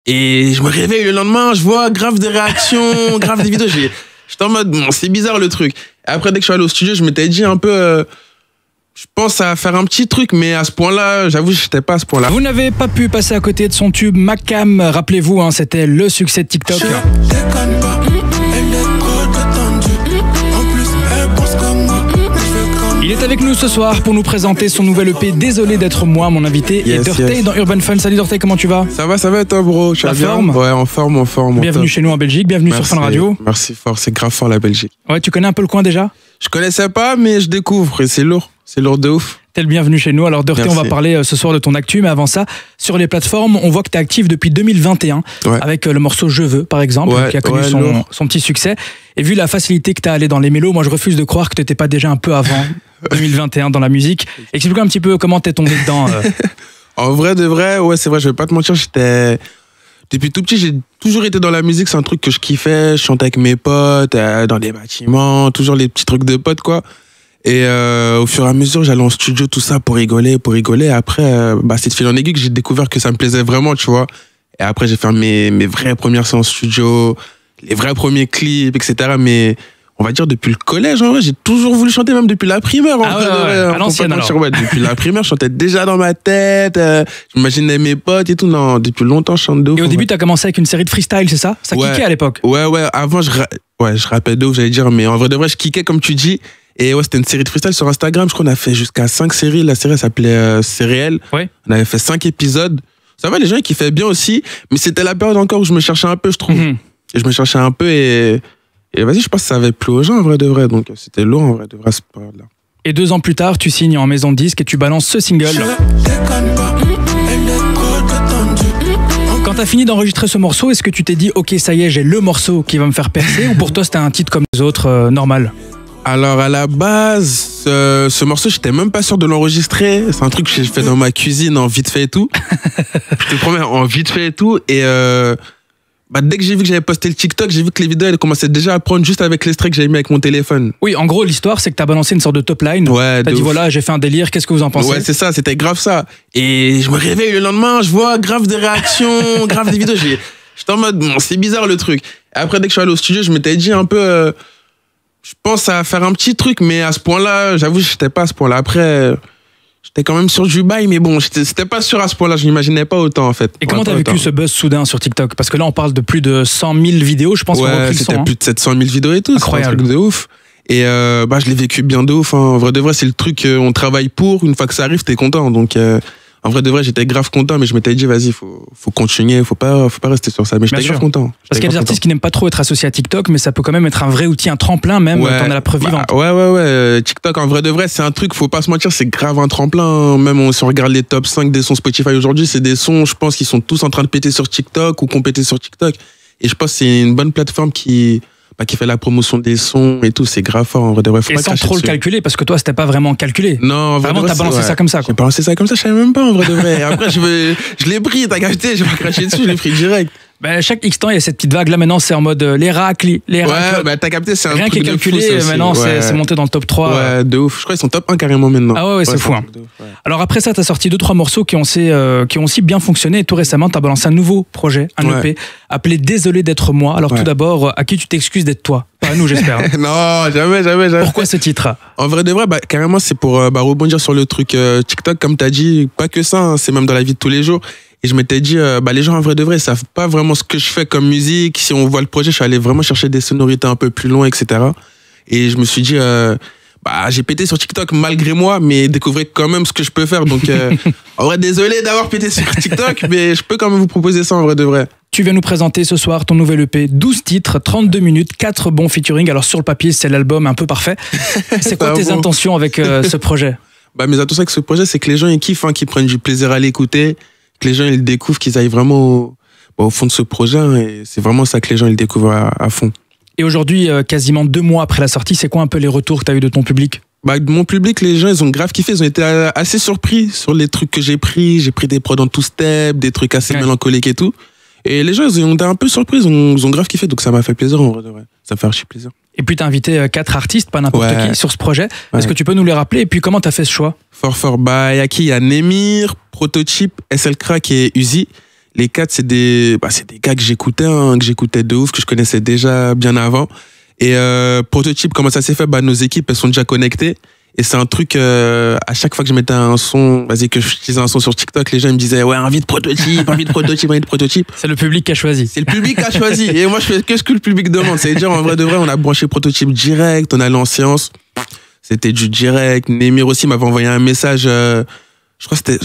Et je me réveille le lendemain, je vois grave des réactions, grave des vidéos. J'étais en mode, bon, c'est bizarre le truc. Et après, dès que je suis allé au studio, je m'étais dit un peu... je pense à faire un petit truc, mais à ce point-là, j'avoue, j'étais pas à ce point-là. Vous n'avez pas pu passer à côté de son tube Macam. Rappelez-vous, hein, c'était le succès de TikTok. Il est avec nous ce soir pour nous présenter son nouvel EP. Désolé d'être moi, mon invité. Yes, et Dortey dans Urban Fun. Salut Dortey, comment tu vas? Ça va toi, bro? Tu vas bien? Forme? Ouais, en forme. Bienvenue chez nous en Belgique, bienvenue sur Fun Radio. Merci fort, c'est grave fort la Belgique. Ouais, tu connais un peu le coin déjà? Je connaissais pas, mais je découvre et c'est lourd de ouf. T'es le bienvenu chez nous. Alors Dortey, on va parler ce soir de ton actu, mais avant ça, sur les plateformes, on voit que tu es actif depuis 2021, avec le morceau Je veux, par exemple, qui a connu son petit succès. Et vu la facilité que tu as à aller dans les mélos, moi je refuse de croire que tu n'étais pas déjà un peu avant 2021 dans la musique. Explique-moi un petit peu comment t'es tombé dedans. En vrai de vrai, ouais, c'est vrai, je vais pas te mentir, depuis tout petit, j'ai toujours été dans la musique, c'est un truc que je kiffais, je chantais avec mes potes, dans des bâtiments, toujours les petits trucs de potes, quoi. Et au fur et à mesure, j'allais en studio, tout ça, pour rigoler. Après, c'est de fil en aiguille que j'ai découvert que ça me plaisait vraiment, tu vois. Et après, j'ai fait mes vraies premières séances studio, les vrais premiers clips, etc. Mais on va dire depuis le collège, en vrai, j'ai toujours voulu chanter, même depuis la primaire. À l'ancienne, alors. Ouais, depuis la primaire, je chantais déjà dans ma tête, j'imaginais mes potes et tout. Non, depuis longtemps, je chante de ouf. Et au début, tu as commencé avec une série de freestyle, c'est ça? Ça kickait à l'époque? Ouais, avant, je rappais de ouf, j'allais dire, mais en vrai de vrai, je kickais comme tu dis. Et ouais, c'était une série de freestyle sur Instagram. Je crois qu'on a fait jusqu'à 5 séries. La série s'appelait C'est réel. Ouais. On avait fait 5 épisodes. Ça va, les gens ils kiffaient bien aussi. Mais c'était la période encore où je me cherchais un peu, je trouve. Et je me cherchais un peu et vas-y, je pense que ça avait plu aux gens en vrai de vrai. Donc c'était lourd en vrai de vrai, cette période-là. Et 2 ans plus tard, tu signes en maison de disque et tu balances ce single. Quand t'as fini d'enregistrer ce morceau, est-ce que tu t'es dit, ok, ça y est, j'ai le morceau qui va me faire percer, ou pour toi c'était un titre comme les autres, normal? Alors à la base, ce morceau, j'étais même pas sûr de l'enregistrer. C'est un truc que j'ai fait dans ma cuisine en vite fait et tout. Je te promets, en vite fait et tout. Et dès que j'ai vu que j'avais posté le TikTok, j'ai vu que les vidéos elles commençaient déjà à prendre juste avec l'extrait que j'avais mis avec mon téléphone. Oui, en gros, l'histoire, c'est que t'as balancé une sorte de top line. Ouais, t'as dit voilà, j'ai fait un délire, qu'est-ce que vous en pensez? Ouais, c'est ça, c'était grave ça. Et je me réveille le lendemain, je vois grave des réactions, grave des vidéos. J'étais en mode, bon, c'est bizarre le truc. Et après, dès que je suis allé au studio, je m'étais dit un peu... je pense à faire un petit truc, mais à ce point-là, j'avoue, j'étais pas à ce point-là. Après, j'étais quand même sur du bail, mais bon, c'était pas sûr à ce point-là, je n'imaginais pas autant, en fait. Et comment t'as vécu ce buzz soudain sur TikTok? Parce que là, on parle de plus de 100 000 vidéos, je pense qu'on a repris le son. C'était plus de 700 000 vidéos et tout. Incroyable. C'était un truc de ouf. Et je l'ai vécu bien de ouf. Hein. En vrai de vrai, c'est le truc qu'on travaille pour. Une fois que ça arrive, t'es content. Donc, en vrai de vrai, j'étais grave content, mais je m'étais dit, vas-y, faut continuer, faut pas rester sur ça. Mais j'étais grave content. Parce qu'il y a des artistes qui n'aiment pas trop être associés à TikTok, mais ça peut quand même être un vrai outil, un tremplin même, t'en as la preuve vivante. Ouais. TikTok, en vrai de vrai, c'est un truc, faut pas se mentir, c'est grave un tremplin. Même si on regarde les top 5 des sons Spotify aujourd'hui, c'est des sons, je pense, qui sont tous en train de péter sur TikTok ou qu'on pétait sur TikTok. Et je pense que c'est une bonne plateforme qui fait la promotion des sons et tout, c'est grave fort en vrai de vrai. Et sans trop le calculer, parce que toi, c'était pas vraiment calculé. Non, vraiment, t'as balancé ça comme ça. J'ai balancé ça comme ça, je savais même pas en vrai de vrai. Et après, je l'ai pris, t'as capté, j'ai pas craché dessus, je l'ai pris direct. Chaque X temps, il y a cette petite vague. Là, maintenant, c'est en mode les racles. Ouais, t'as capté, c'est un rien truc qui est calculé. De fou, maintenant, c'est monté dans le top 3. Ouais, de ouf. Je crois qu'ils sont top 1 carrément maintenant. Ah ouais, c'est fou. Hein. Alors après ça, t'as sorti 2-3 morceaux qui ont aussi bien fonctionné. Et tout récemment, t'as balancé un nouveau projet, un EP, appelé Désolé d'être moi. Alors tout d'abord, à qui tu t'excuses d'être toi? Pas à nous, j'espère. Hein. Non, jamais. Pourquoi ce titre? En vrai de vrai, carrément, c'est pour rebondir sur le truc TikTok, comme t'as dit. Pas que ça, hein, c'est même dans la vie de tous les jours. Et je m'étais dit, les gens en vrai de vrai, ils savent pas vraiment ce que je fais comme musique. Si on voit le projet, je suis allé vraiment chercher des sonorités un peu plus loin, etc. Et je me suis dit, j'ai pété sur TikTok malgré moi, mais découvrez quand même ce que je peux faire. Donc, en vrai, désolé d'avoir pété sur TikTok, mais je peux quand même vous proposer ça en vrai de vrai. Tu viens nous présenter ce soir ton nouvel EP, 12 titres, 32 minutes, 4 bons featuring. Alors sur le papier, c'est l'album un peu parfait. C'est quoi tes intentions avec ce projet? Mes intentions avec ce projet, c'est que les gens ils kiffent, qu'ils prennent du plaisir à l'écouter, que les gens ils le découvrent, qu'ils aillent vraiment au fond de ce projet. Et c'est vraiment ça que les gens ils le découvrent à fond. Et aujourd'hui, quasiment 2 mois après la sortie, c'est quoi un peu les retours que tu as eu de ton public? De mon public, les gens ils ont grave kiffé, ils ont été assez surpris sur les trucs que j'ai pris. J'ai pris des prods en two-step, des trucs assez mélancoliques et tout. Et les gens ils ont été un peu surpris, ils ont grave kiffé, donc ça m'a fait plaisir en vrai de vrai. Ça fait archi plaisir. Et puis t'as invité 4 artistes, pas n'importe qui, sur ce projet. Est-ce que tu peux nous les rappeler? Et puis comment t'as fait ce choix? Fort. Il y a qui? Il y a Némir, Prototype, SL Crack et Uzi. Les 4, c'est des gars que j'écoutais de ouf, que je connaissais déjà bien avant. Et Prototype, comment ça s'est fait? Nos équipes, elles sont déjà connectées. Et c'est un truc, à chaque fois que je mettais un son, que j'utilisais un son sur TikTok, les gens me disaient, ouais, envie de Prototype. C'est le public qui a choisi. C'est le public qui a choisi. Et moi, je fais que ce que le public demande. C'est-à-dire, en vrai de vrai, on a branché Prototype direct, on allait en séance. C'était du direct. Némir aussi m'avait envoyé un message, je crois que c'était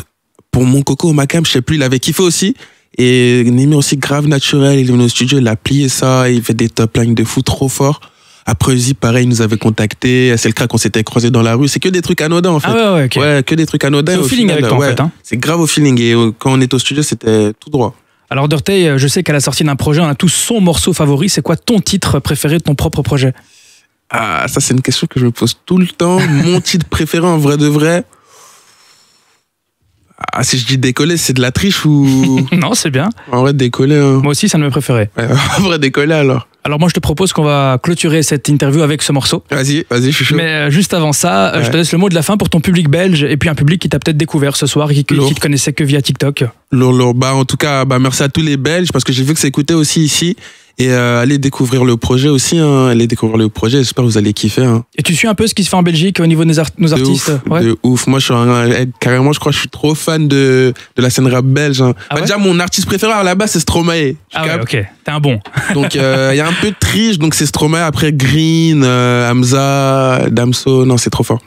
pour mon coco au Macam, je sais plus, il avait kiffé aussi. Et Némir aussi, grave naturel, il est venu au studio, il a plié ça, il fait des top lines de fou trop fort. Après Uzi, pareil, il nous avait contacté. C'est le crack, on s'était croisés dans la rue. C'est que des trucs anodins, en fait. Ah ouais, okay. Ouais, que des trucs anodins. C'est au feeling final, avec toi, en fait. Hein. C'est grave au feeling. Et quand on est au studio, c'était tout droit. Alors, Dirty, je sais qu'à la sortie d'un projet, on a tous son morceau favori. C'est quoi ton titre préféré de ton propre projet? Ah, ça, c'est une question que je me pose tout le temps. Mon titre préféré, en vrai de vrai. Ah, si je dis décoller, c'est de la triche ou... Non, c'est bien. En vrai, décoller... Hein. Moi aussi, c'est un de mes préférés. Ouais, en vrai, décoller, alors. Alors moi, je te propose qu'on va clôturer cette interview avec ce morceau. Vas-y, je suis chaud. Mais juste avant ça, je te laisse le mot de la fin pour ton public belge et puis un public qui t'a peut-être découvert ce soir, qui te connaissait que via TikTok. Lourd. En tout cas, merci à tous les Belges parce que j'ai vu que ça écoutait aussi ici. Et allez découvrir le projet aussi. Hein. Allez découvrir le projet. J'espère que vous allez kiffer. Hein. Et tu suis un peu ce qui se fait en Belgique au niveau de nos artistes? De ouf. Moi, carrément, je crois que je suis trop fan de la scène rap belge. Hein. Déjà, mon artiste préféré à la base, c'est Stromae. Ok. T'es un bon. Donc, il y a un peu de triche. Donc, c'est Stromae. Après, Green, Hamza, Damso. Non, c'est trop fort.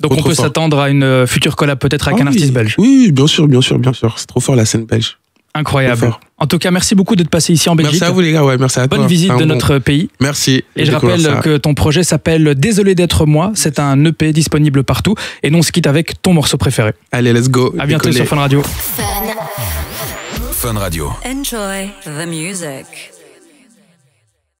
Donc, on peut s'attendre à une future collab peut-être avec un artiste belge. Oui, bien sûr. C'est trop fort la scène belge. Incroyable. En tout cas, merci beaucoup d'être passé ici en Belgique. Merci à vous les gars, merci à toi. Bonne visite de notre pays. Merci. Et je rappelle que ton projet s'appelle Désolé d'être moi. C'est un EP disponible partout. Et nous, on se quitte avec ton morceau préféré. Allez, let's go. À bientôt sur Fun Radio. Fun Radio. Enjoy the music.